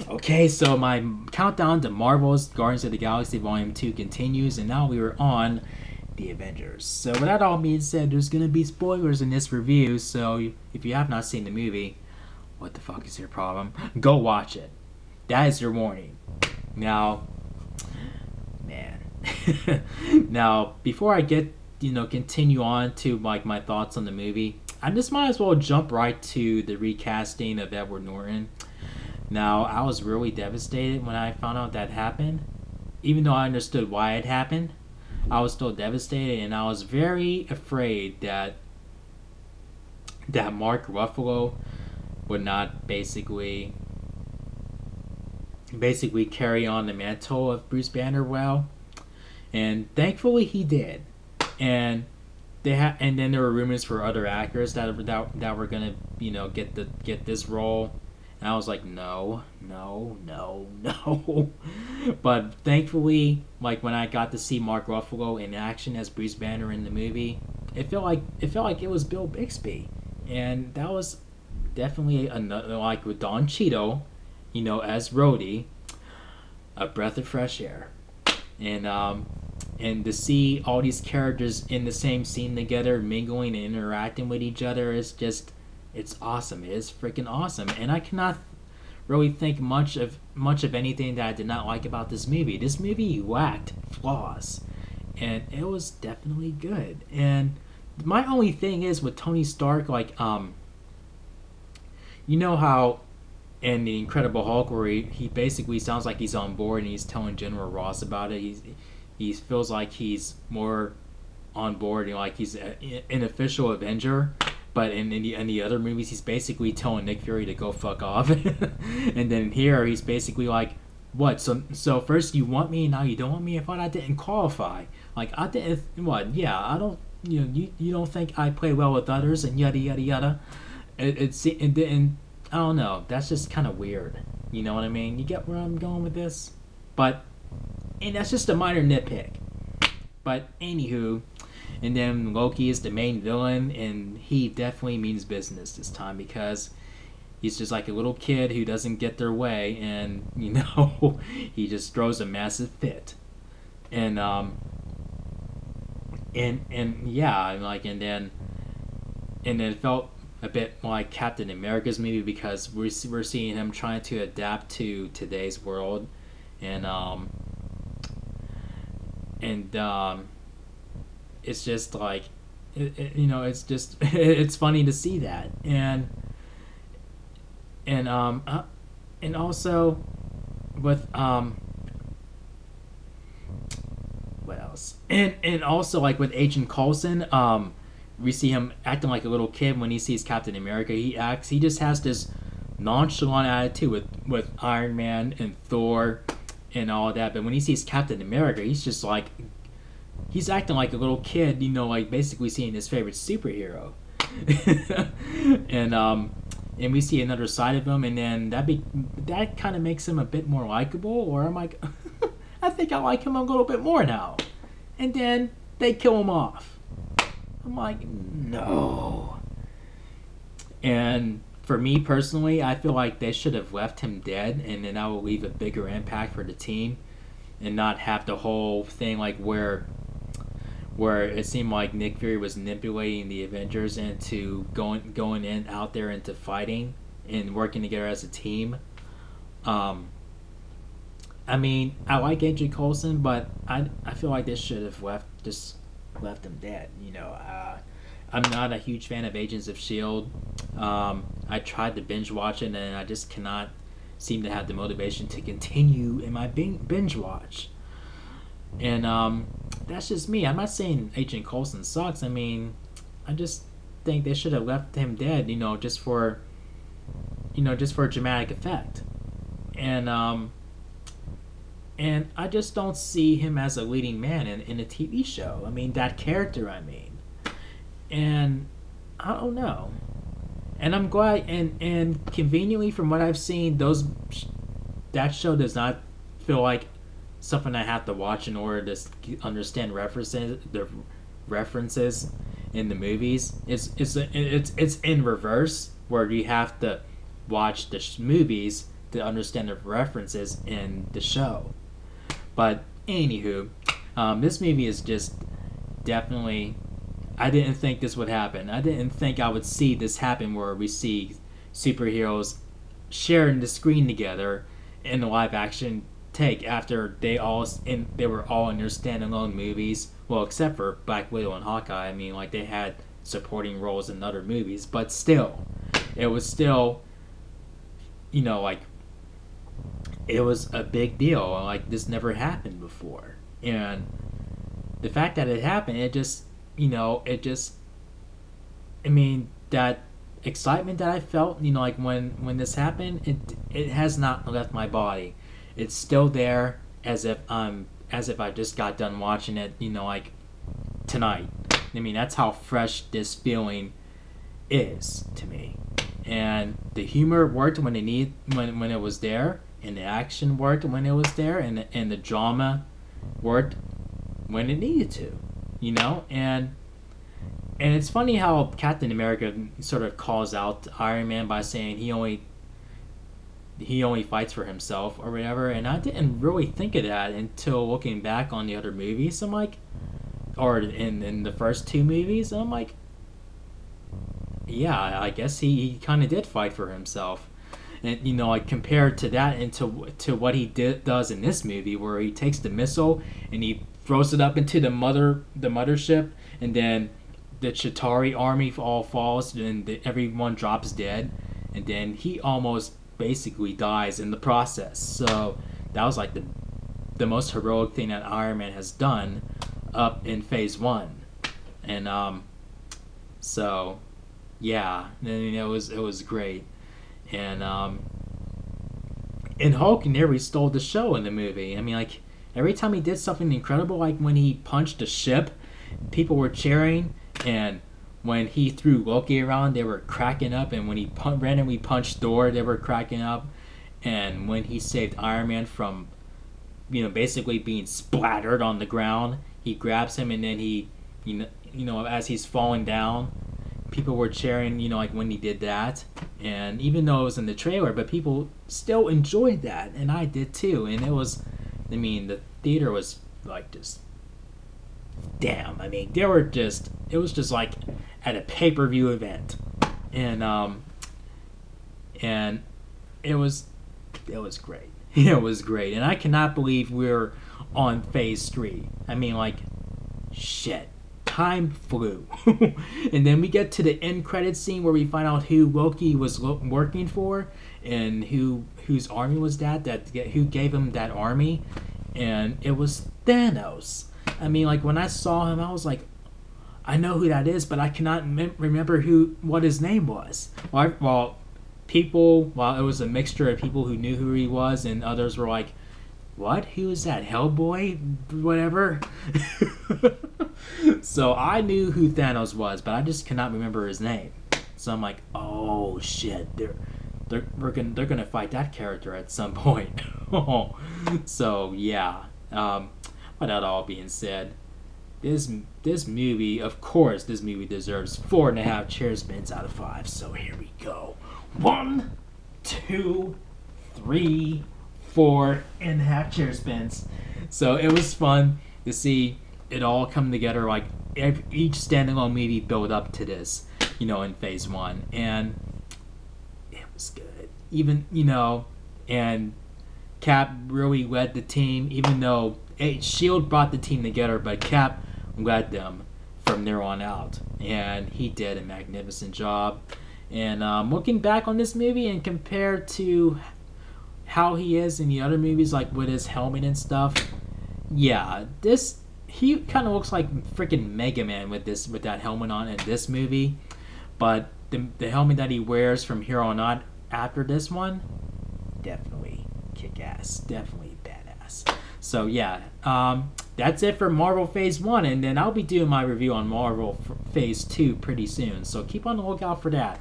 Okay, so my countdown to Marvel's Guardians of the Galaxy Volume 2 continues, and now we are on the Avengers. So, with that all being said, there's going to be spoilers in this review, so if you have not seen the movie, what the fuck is your problem? Go watch it. That is your warning. Now, man. Now, before I continue on to like my thoughts on the movie, I just might as well jump right to the recasting of Edward Norton. Now, I was really devastated when I found out that happened. Even though I understood why it happened, I was still devastated, and I was very afraid that Mark Ruffalo would not basically carry on the mantle of Bruce Banner well, and thankfully he did. And and then there were rumors for other actors that were gonna get this role, and I was like, no, no, no, no. But thankfully, like when I got to see Mark Ruffalo in action as Bruce Banner in the movie, it felt like it was Bill Bixby, and that was definitely another, like with Don Cheadle, as Rhodey, a breath of fresh air, and to see all these characters in the same scene together, mingling and interacting with each other it's awesome. It is freaking awesome, and I cannot really think much of anything that I did not like about this movie. This movie lacked flaws, and it was definitely good. And my only thing is with Tony Stark, like you know how in the Incredible Hulk, where he basically sounds like he's on board and he's telling General Ross about it. He feels like he's more on board, like he's an official Avenger. But in the other movies, he's basically telling Nick Fury to go fuck off. And then here, he's basically like, what? So first you want me, now you don't want me? I thought I didn't qualify. Like, I didn't, what? Yeah, I don't, you don't think I play well with others and yada yada yada. And I don't know. That's just kind of weird. You know what I mean? You get where I'm going with this? But, and that's just a minor nitpick. But anywho, and then Loki is the main villain, and he definitely means business this time because he's just like a little kid who doesn't get their way, and he just throws a massive fit, and and yeah, like and then it felt a bit like Captain America's movie because we're seeing him trying to adapt to today's world, and and it's just like it's just it's funny to see that, and also with what else, and also like with Agent Coulson, we see him acting like a little kid when he sees Captain America. He just has this nonchalant attitude with Iron Man and Thor and all that, but when he sees Captain America, he's just like he's acting like a little kid, like basically seeing his favorite superhero. And we see another side of him, and then that kind of makes him a bit more likable. Or I'm like, I think I like him a little bit more now. And then they kill him off. I'm like, no. And for me personally, I feel like they should have left him dead, and then that will leave a bigger impact for the team, and not have the whole thing like where it seemed like Nick Fury was manipulating the Avengers into going in out there into fighting and working together as a team. I mean, I like Agent Coulson, but I feel like they should have left him dead. I'm not a huge fan of Agents of Shield. I tried to binge watch it, and I just cannot seem to have the motivation to continue in my binge watch. And that's just me. I'm not saying Agent Coulson sucks. I mean, I just think they should have left him dead, just for dramatic effect. And and I just don't see him as a leading man in a TV show. I mean, that character. I mean, and I don't know. And I'm glad, and conveniently from what I've seen, that show does not feel like something I have to watch in order to understand references in the movies. It's in reverse, where you have to watch the movies to understand the references in the show. But anywho, this movie is just definitely. I didn't think this would happen. I didn't think I would see this happen where we see superheroes sharing the screen together in a live action take after they were all in their standalone movies. Well, except for Black Widow and Hawkeye. I mean, like, they had supporting roles in other movies, but still, it was still, like, it was a big deal. Like, this never happened before, and the fact that it happened, I mean, that excitement that I felt, like when this happened, it has not left my body. It's still there, as if I just got done watching it, like tonight. I mean, that's how fresh this feeling is to me. And the humor worked when it was there, and the action worked when it was there, and the drama worked when it needed to, and it's funny how Captain America sort of calls out Iron Man by saying he only fights for himself or whatever, and I didn't really think of that until looking back on the other movies. I'm like, or in the first two movies, I'm like, yeah, I guess he kind of did fight for himself. And like, compared to that and to what he does in this movie, where he takes the missile and he throws it up into the mothership, and then the Chitauri army all falls, and everyone drops dead, and then he almost basically dies in the process. So that was like the most heroic thing that Iron Man has done up in Phase 1. And so yeah, it was great. And Hulk nearly stole the show in the movie. I mean, like, every time he did something incredible, like when he punched a ship, people were cheering, and when he threw Loki around, they were cracking up, and when he randomly punched Thor, they were cracking up, and when he saved Iron Man from, basically being splattered on the ground, he grabs him, and then he, as he's falling down, people were cheering, like when he did that. And even though it was in the trailer, but people still enjoyed that, and I did too. And it was, the theater was like just, damn. I mean, it was just like at a pay-per-view event, and it was great. It was great, and I cannot believe we're on Phase 3. I mean, like, shit. Time flew. And then we get to the end credits scene where we find out who Loki was working for, and whose army was who gave him that army, and it was Thanos. I mean, like, when I saw him, I was like, I know who that is, but I cannot remember what his name was. It was a mixture of people who knew who he was, and others were like, what? Who is that? Hellboy? Whatever. So I knew who Thanos was, but I just cannot remember his name. So I'm like, oh shit, they're gonna fight that character at some point. So yeah. With that all being said, this movie, of course, deserves 4.5 chair spins out of 5. So here we go. 1, 2, 3, 4.5 chair spins. So it was fun to see it all come together. Like, each standalone movie built up to this, in Phase 1, and it was good. Even, and Cap really led the team, even though Shield brought the team together, but Cap led them from there on out, and he did a magnificent job. And looking back on this movie and compared to how he is in the other movies, like with his helmet and stuff, yeah, he kind of looks like freaking Mega Man with that helmet on in this movie. But the helmet that he wears from here on out after this one, definitely kick ass, definitely badass. So yeah, that's it for Marvel Phase 1, and then I'll be doing my review on Marvel Phase 2 pretty soon, so keep on the lookout for that.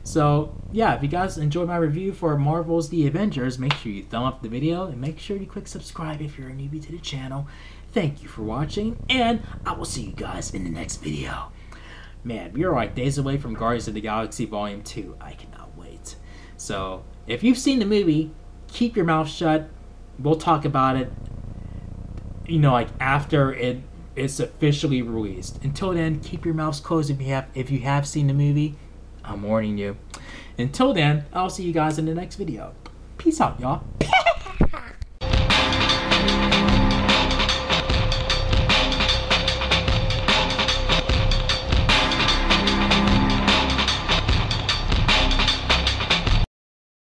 So yeah, if you guys enjoyed my review for Marvel's The Avengers, make sure you thumb up the video, and make sure you click subscribe if you're a newbie to the channel. Thank you for watching, and I will see you guys in the next video. Man, we are like days away from Guardians of the Galaxy Volume 2. I cannot wait. So if you've seen the movie, keep your mouth shut. We'll talk about it, like after it's officially released. Until then, keep your mouths closed if you have seen the movie. I'm warning you. Until then, I'll see you guys in the next video. Peace out, y'all.